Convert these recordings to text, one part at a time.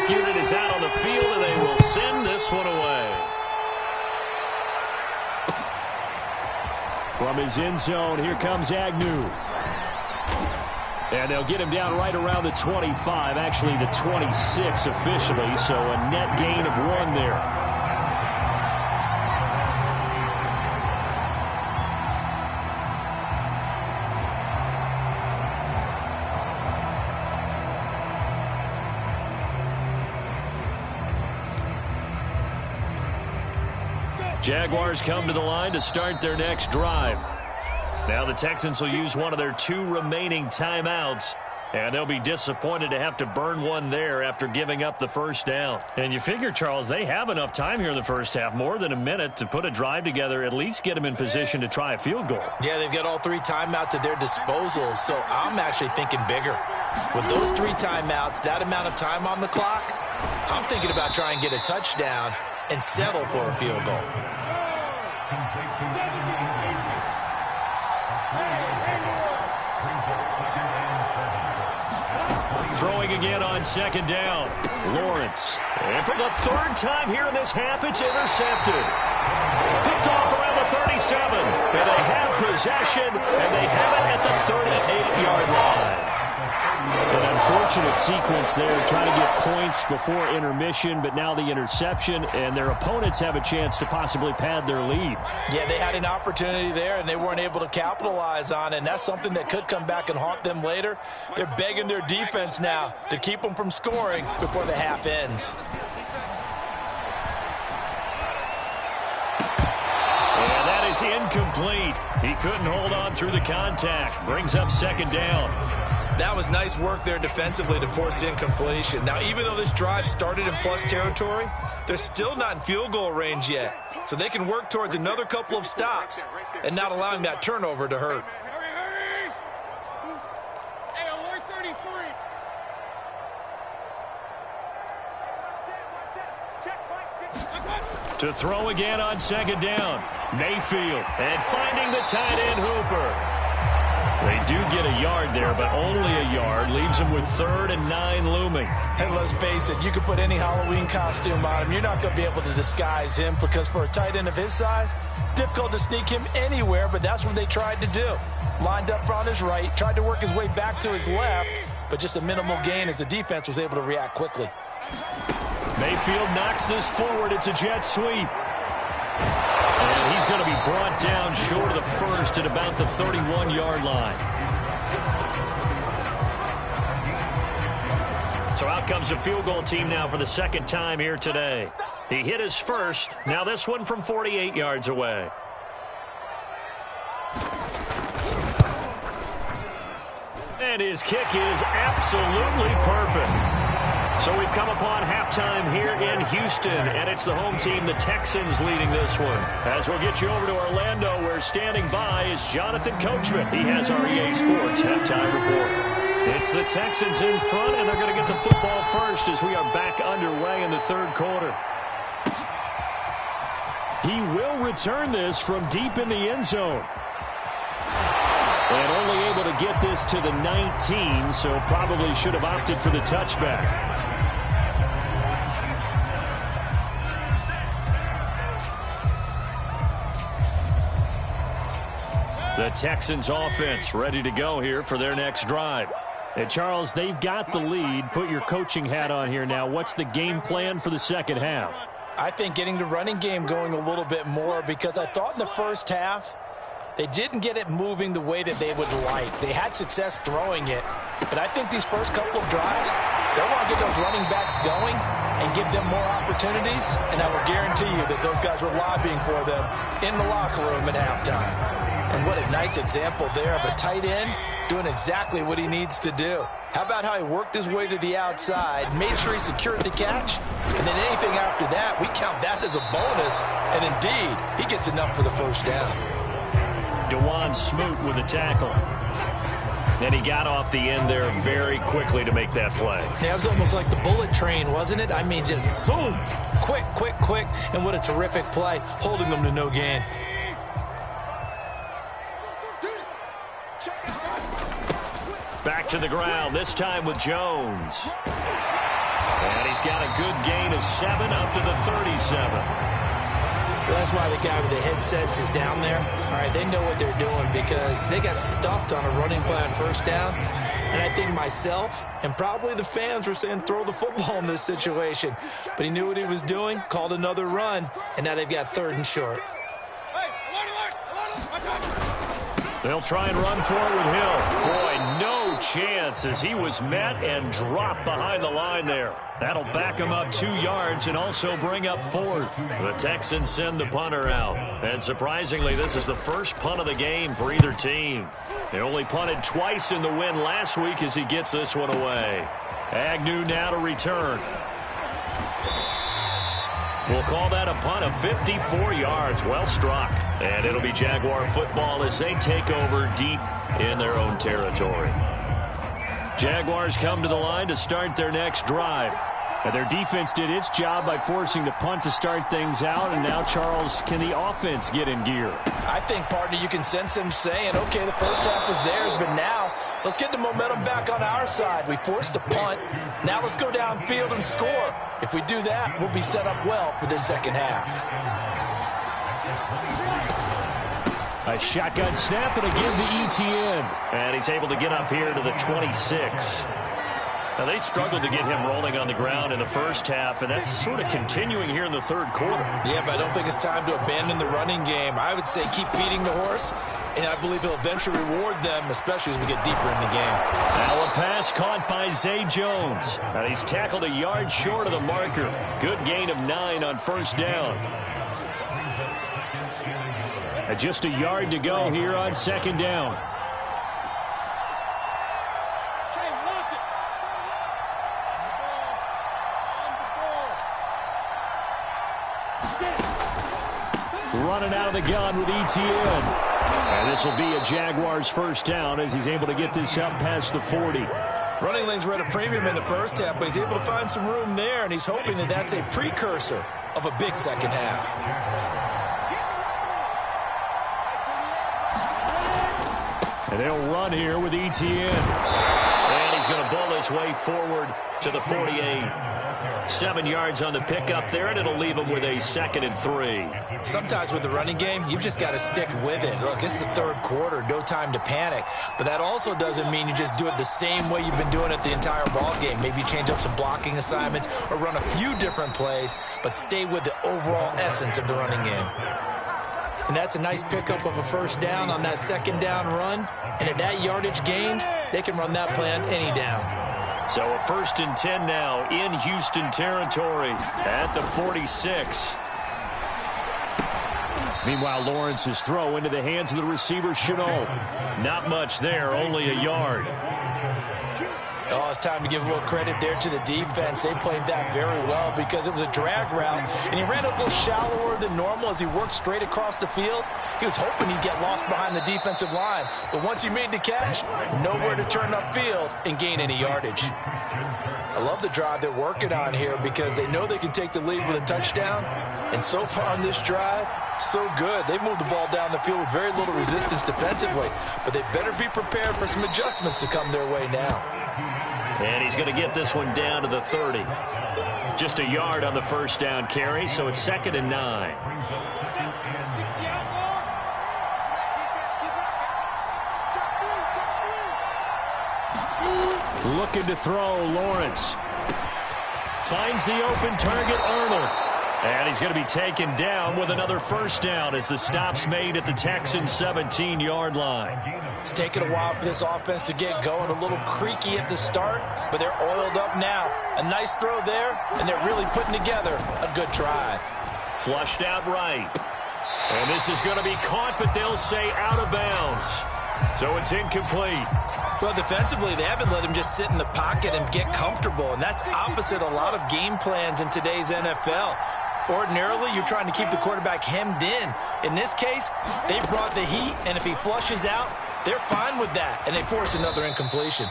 kickoff unit is out on the field, and they will send this one away. From his end zone, here comes Agnew. And they'll get him down right around the 25, actually the 26 officially, so a net gain of 1 there. Jaguars come to the line to start their next drive. Now the Texans will use one of their 2 remaining timeouts, and they'll be disappointed to have to burn one there after giving up the first down. And you figure, Charles, they have enough time here in the first half, more than a minute, to put a drive together, at least get them in position to try a field goal. Yeah, they've got all 3 timeouts at their disposal, so I'm actually thinking bigger. With those 3 timeouts, that amount of time on the clock, I'm thinking about trying to get a touchdown and settle for a field goal. Throwing again on second down. Lawrence. And for the 3rd time here in this half, it's intercepted. Picked off around the 37. And they have possession, and they have it at the 38-yard line. An unfortunate sequence there, trying to get points before intermission, but now the interception, and their opponents have a chance to possibly pad their lead. Yeah, they had an opportunity there, and they weren't able to capitalize on it, and that's something that could come back and haunt them later. They're begging their defense now to keep them from scoring before the half ends. And that is incomplete. He couldn't hold on through the contact. Brings up second down. That was nice work there defensively to force incompletion. Now, even though this drive started in plus territory, they're still not in field goal range yet. So they can work towards another couple of stops and not allowing that turnover to hurt. To throw again on second down. Mayfield. And finding the tight end Hooper. They do get a yard there, but only a yard. Leaves them with 3rd and 9 looming. And let's face it, you can put any Halloween costume on him. You're not going to be able to disguise him because for a tight end of his size, difficult to sneak him anywhere, but that's what they tried to do. Lined up on his right, tried to work his way back to his left, but just a minimal gain as the defense was able to react quickly. Mayfield knocks this forward. It's a jet sweep. And he's going to be brought down short of the first at about the 31-yard line. So out comes a field goal team now for the 2nd time here today. He hit his first. Now this one from 48 yards away. And his kick is absolutely perfect. So we've come upon halftime here in Houston, and it's the home team, the Texans, leading this one. As we'll get you over to Orlando, where standing by is Jonathan Coachman. He has our EA Sports halftime report. It's the Texans in front, and they're going to get the football first as we are back underway in the 3rd quarter. He will return this from deep in the end zone. And only able to get this to the 19, so probably should have opted for the touchback. The Texans offense ready to go here for their next drive. And Charles, they've got the lead. Put your coaching hat on here now. What's the game plan for the second half? I think getting the running game going a little bit more, because I thought in the first half they didn't get it moving the way that they would like. They had success throwing it, but I think these first couple of drives, they want to get those running backs going and give them more opportunities, and I will guarantee you that those guys were lobbying for them in the locker room at halftime. And what a nice example there of a tight end doing exactly what he needs to do. How about how he worked his way to the outside, made sure he secured the catch, and then anything after that, we count that as a bonus, and indeed, he gets enough for the first down. DeJuan Smoot with a tackle. Then he got off the end there very quickly to make that play. Yeah, it was almost like the bullet train, wasn't it? I mean, just zoom, quick, quick, quick, and what a terrific play, holding them to no gain. Back to the ground, this time with Jones. And he's got a good gain of 7 up to the 37. That's why the guy with the headsets is down there. All right, they know what they're doing because they got stuffed on a running play on first down. And I think myself and probably the fans were saying throw the football in this situation. But he knew what he was doing, called another run, and now they've got 3rd and short. They'll try and run for it with Hill. Boy, no chance as he was met and dropped behind the line there. That'll back him up 2 yards and also bring up 4th. The Texans send the punter out. And surprisingly, this is the first punt of the game for either team. They only punted twice in the win last week as he gets this one away. Agnew now to return. We'll call that a punt of 54 yards. Well struck. And it'll be Jaguar football as they take over deep in their own territory. Jaguars come to the line to start their next drive. And their defense did its job by forcing the punt to start things out. And now, Charles, can the offense get in gear? I think, partner, you can sense them saying, okay, the first half was theirs, but now let's get the momentum back on our side. We forced a punt. Now let's go downfield and score. If we do that, we'll be set up well for this second half. A shotgun snap and a give to ETN. And he's able to get up here to the 26. Now, they struggled to get him rolling on the ground in the first half, and that's sort of continuing here in the 3rd quarter. Yeah, but I don't think it's time to abandon the running game. I would say keep feeding the horse, and I believe he'll eventually reward them, especially as we get deeper in the game. Now a pass caught by Zay Jones. And he's tackled a yard short of the marker. Good gain of 9 on first down. And just a yard to go here on 2nd down. Running out of the gun with ETN. And this will be a Jaguars first down as he's able to get this up past the 40. Running lanes were at a premium in the first half, but he's able to find some room there, and he's hoping that that's a precursor of a big second half. And they'll run here with ETN. And he's going to bull his way forward to the 48. 7 yards on the pickup there, and it'll leave him with a 2nd and 3. Sometimes with the running game, you've just got to stick with it. Look, it's the 3rd quarter, no time to panic. But that also doesn't mean you just do it the same way you've been doing it the entire ball game. Maybe change up some blocking assignments or run a few different plays, but stay with the overall essence of the running game. And that's a nice pickup of a first down on that 2nd down run. And at that yardage gained, they can run that play on any down. So a 1st and 10 now in Houston territory at the 46. Meanwhile, Lawrence's throw into the hands of the receiver, Chenault. Not much there, only a yard. Oh, it's time to give a little credit there to the defense. They played that very well because it was a drag route, and he ran a little shallower than normal as he worked straight across the field. He was hoping he'd get lost behind the defensive line, but once he made the catch, nowhere to turn upfield and gain any yardage. I love the drive they're working on here because they know they can take the lead with a touchdown, and so far on this drive, so good. They've moved the ball down the field with very little resistance defensively, but they better be prepared for some adjustments to come their way now. And he's going to get this one down to the 30. Just a yard on the first down carry, so it's 2nd and 9. Looking to throw, Lawrence. Finds the open target, Arnold. And he's going to be taken down with another first down as the stop's made at the Texans' 17-yard line. It's taken a while for this offense to get going. A little creaky at the start, but they're oiled up now. A nice throw there, and they're really putting together a good drive. Flushed out right. And this is going to be caught, but they'll say out of bounds. So it's incomplete. Well, defensively, they haven't let him just sit in the pocket and get comfortable, and that's opposite a lot of game plans in today's NFL. Ordinarily, you're trying to keep the quarterback hemmed in. In this case, they brought the heat, and if he flushes out, they're fine with that, and they force another incompletion.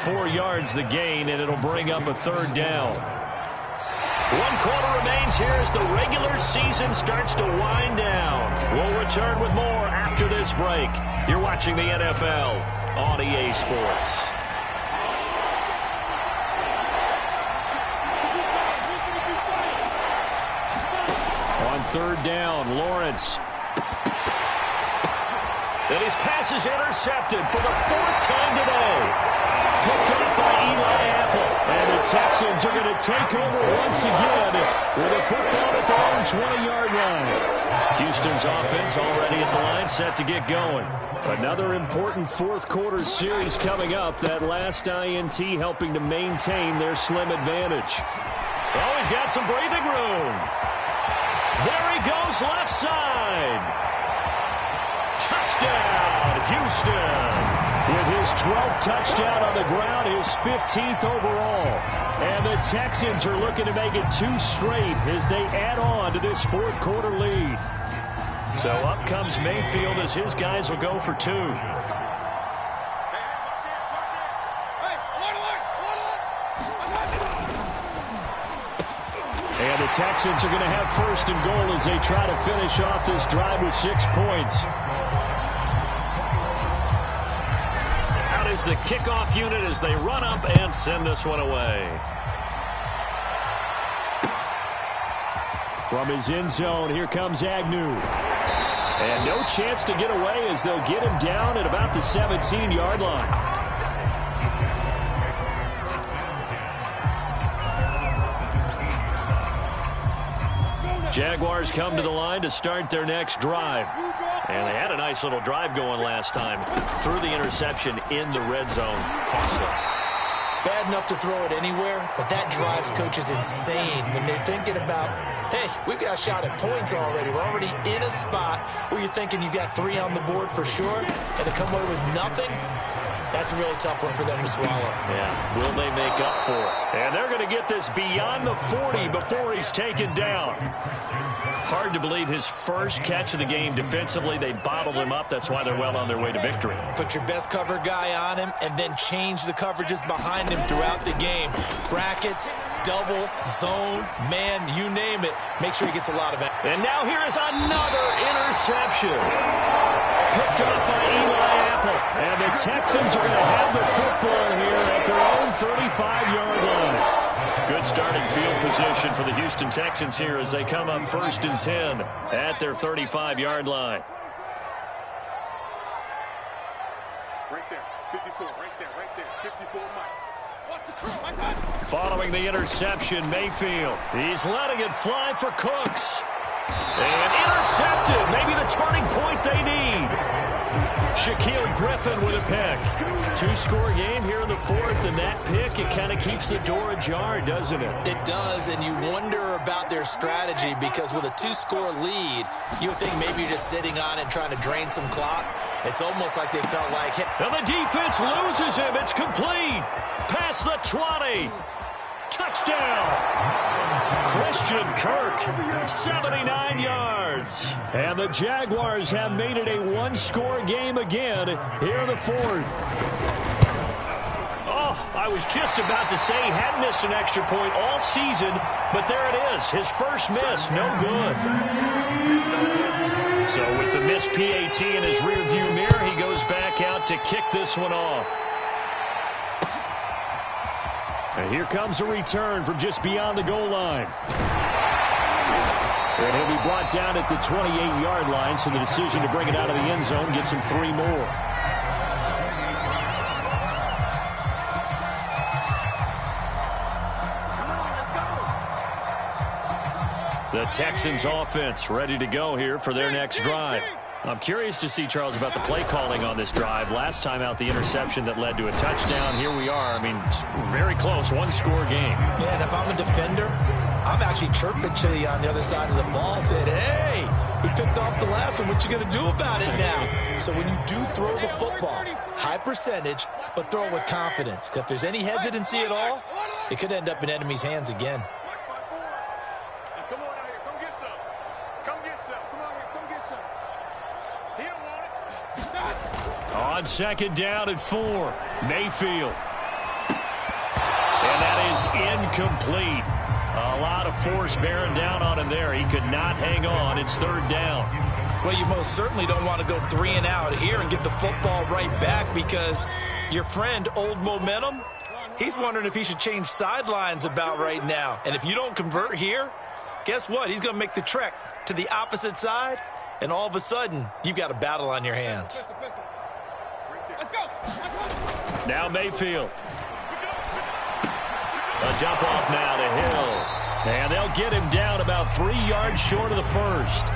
4 yards the gain, and it'll bring up a 3rd down. 1 quarter remains here as the regular season starts to wind down. We'll return with more after this break. You're watching the NFL on EA Sports. third down. Lawrence. And his pass is intercepted for the fourth time today. Picked up by Eli Apple. And the Texans are going to take over once again with a football at their own 20-yard line. Houston's offense already at the line, set to get going. Another important fourth-quarter series coming up. That last INT helping to maintain their slim advantage. Oh, he's got some breathing room. There he goes, left side. Touchdown, Houston. With his 12th touchdown on the ground, his 15th overall. And the Texans are looking to make it 2 straight as they add on to this fourth-quarter lead. So up comes Mayfield as his guys will go for 2. And the Texans are going to have first and goal as they try to finish off this drive with 6 points. Out is the kickoff unit as they run up and send this one away. From his end zone, here comes Agnew. And no chance to get away as they'll get him down at about the 17-yard line. Jaguars come to the line to start their next drive. And they had a nice little drive going last time. Threw the interception in the red zone. Costly. Bad enough to throw it anywhere, but that drives coaches insane when they're thinking about, hey, we've got a shot at points already. We're already in a spot where you're thinking you got 3 on the board for sure, and to come away with nothing, that's a really tough one for them to swallow. Yeah, will they make up for it? And they're going to get this beyond the 40 before he's taken down. Hard to believe his first catch of the game defensively. They bottled him up. That's why they're well on their way to victory. Put your best cover guy on him and then change the coverages behind him throughout the game. Brackets, double, zone, man, you name it. Make sure he gets a lot of it. And now here is another interception. Picked up by Eli Apple. And the Texans are going to have the football here at their own 35-yard line. Good starting field position for the Houston Texans here as they come up 1st and 10 at their 35-yard line. Right there, 54, right there, 54, Mike. Watch the crew, like that. Following the interception, Mayfield. He's letting it fly for Cooks. And intercepted. Maybe the turning point they need. Shaquille Griffin with a pick. 2-score game here in the 4th, and that pick, it kind of keeps the door ajar, doesn't it? It does, and you wonder about their strategy because with a 2-score lead, you would think maybe you're just sitting on it trying to drain some clock. It's almost like they felt like... And the defense loses him. It's complete. Past the 20. Touchdown. Christian Kirk, 79 yards. And the Jaguars have made it a 1-score game again here in the 4th. Oh, I was just about to say he hadn't missed an extra point all season, but there it is. His first miss, no good. So with the missed PAT in his rearview mirror, he goes back out to kick this one off. And here comes a return from just beyond the goal line. And he'll be brought down at the 28-yard line, so the decision to bring it out of the end zone gets him 3 more. The Texans offense ready to go here for their next drive. I'm curious to see, Charles, about the play calling on this drive. Last time out, the interception that led to a touchdown. Here we are. I mean, very close, 1-score game. Yeah, and if I'm a defender, I'm actually chirping to you on the other side of the ball, saying, hey, we picked off the last one. What you going to do about it now? So when you do throw the football, high percentage, but throw it with confidence. If there's any hesitancy at all, it could end up in enemy's hands again. On 2nd down at 4, Mayfield. And that is incomplete. A lot of force bearing down on him there. He could not hang on. It's 3rd down. Well, you most certainly don't want to go 3 and out here and get the football right back because your friend, Old Momentum, he's wondering if he should change sidelines about right now. And if you don't convert here, guess what? He's going to make the trek to the opposite side, and all of a sudden, you've got a battle on your hands. Now Mayfield. A dump off now to Hill. And they'll get him down about 3 yards short of the first.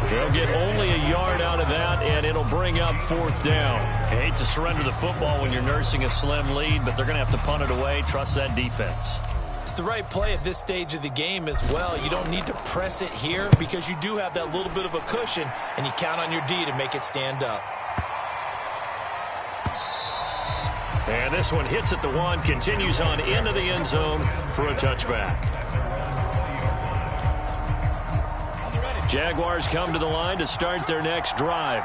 They'll get only a yard out of that, and it'll bring up 4th down. I hate to surrender the football when you're nursing a slim lead, but they're going to have to punt it away. Trust that defense. It's the right play at this stage of the game as well. You don't need to press it here because you do have that little bit of a cushion, and you count on your D to make it stand up. And this one hits at the 1, continues on into the end zone for a touchback. Jaguars come to the line to start their next drive.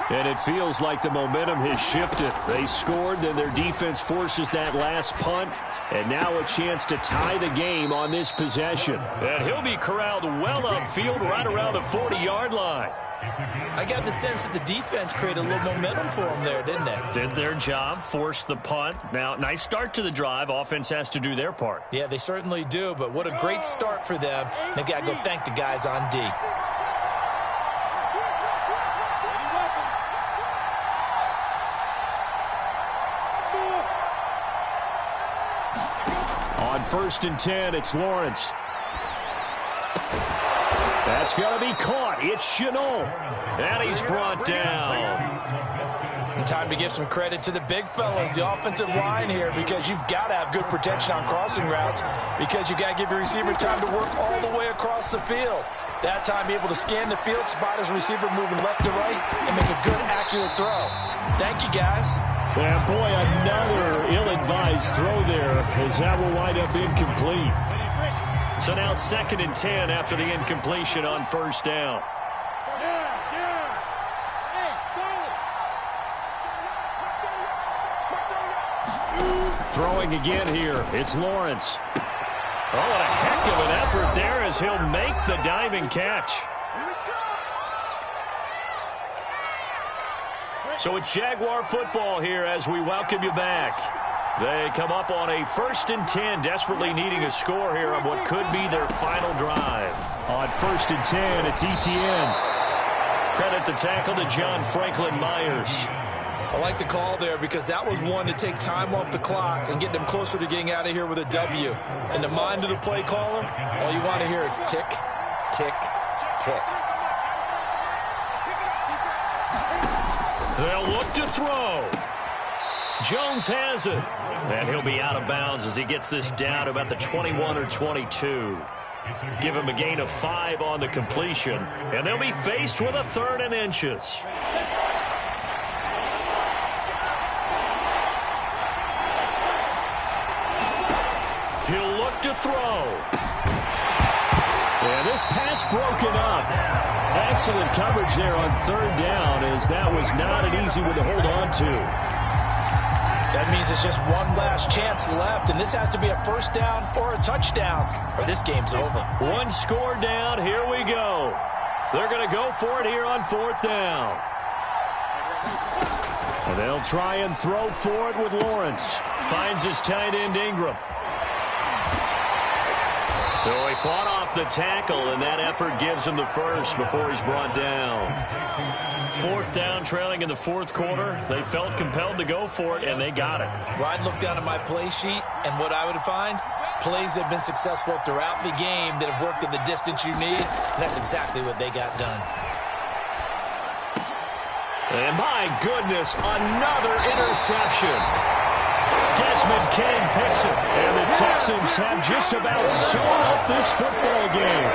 And it feels like the momentum has shifted. They scored, then their defense forces that last punt. And now a chance to tie the game on this possession. And he'll be corralled well upfield right around the 40-yard line. I got the sense that the defense created a little momentum for them there, didn't they? Did their job, forced the punt. Now, nice start to the drive. Offense has to do their part. Yeah, they certainly do, but what a great start for them. They've got to go thank the guys on D. On 1st and 10, it's Lawrence. That's going to be caught. It's Chenot. And he's brought down. And time to give some credit to the big fellas, the offensive line here, because you've got to have good protection on crossing routes because you've got to give your receiver time to work all the way across the field. That time, be able to scan the field, spot his receiver moving left to right, and make a good, accurate throw. Thank you, guys. And boy, another ill-advised throw there as that will wind up incomplete. So now 2nd and 10 after the incompletion on 1st down. Throwing again here, it's Lawrence. Oh, what a heck of an effort there as he'll make the diving catch. So it's Jaguar football here as we welcome you back. They come up on a 1st and 10, desperately needing a score here on what could be their final drive. On 1st and 10, it's ETN. Credit the tackle to John Franklin Myers. I like the call there because that was one to take time off the clock and get them closer to getting out of here with a W. In the mind of the play caller, all you want to hear is tick, tick, tick. They'll look to throw. Jones has it. And he'll be out of bounds as he gets this down to about the 21 or 22. Give him a gain of 5 on the completion. And they'll be faced with a 3rd and inches. He'll look to throw. And this pass broken up. Excellent coverage there on 3rd down as that was not an easy one to hold on to. That means it's just one last chance left, and this has to be a 1st down or a touchdown, or this game's over. One score down. Here we go. They're going to go for it here on 4th down. And they'll try and throw for it with Lawrence. Finds his tight end Ingram. So he fought off the tackle, and that effort gives him the first before he's brought down. 4th down, trailing in the 4th quarter. They felt compelled to go for it, and they got it. Well, I'd look down at my play sheet, and what I would find, plays that have been successful throughout the game that have worked at the distance you need, and that's exactly what they got done. And my goodness, another interception. Desmond King picks it, and the Texans have just about sewn up this football game.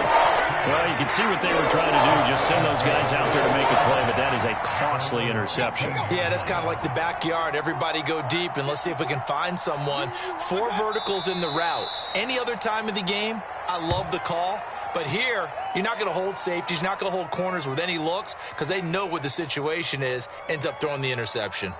Well, you can see what they were trying to do, just send those guys out there to make a play, but that is a costly interception. Yeah, that's kind of like the backyard. Everybody go deep, and let's see if we can find someone. 4 verticals in the route. Any other time of the game, I love the call. But here, you're not going to hold safeties, you're not going to hold corners with any looks because they know what the situation is, ends up throwing the interception.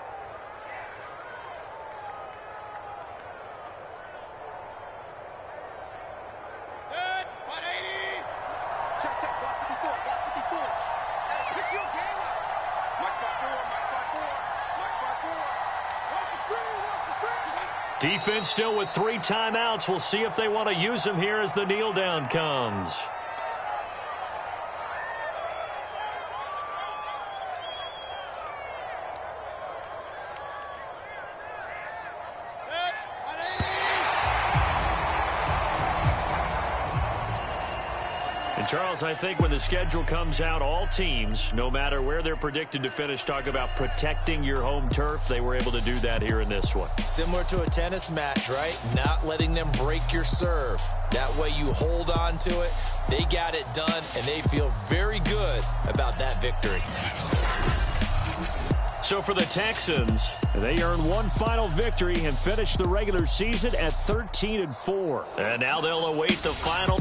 Defense still with 3 timeouts. We'll see if they want to use them here as the kneel down comes. And, Charles, I think when the schedule comes out, all teams, no matter where they're predicted to finish, talk about protecting your home turf. They were able to do that here in this one. Similar to a tennis match, right? Not letting them break your serve. That way you hold on to it. They got it done, and they feel very good about that victory. So for the Texans, they earn one final victory and finish the regular season at 13-4. And now they'll await the final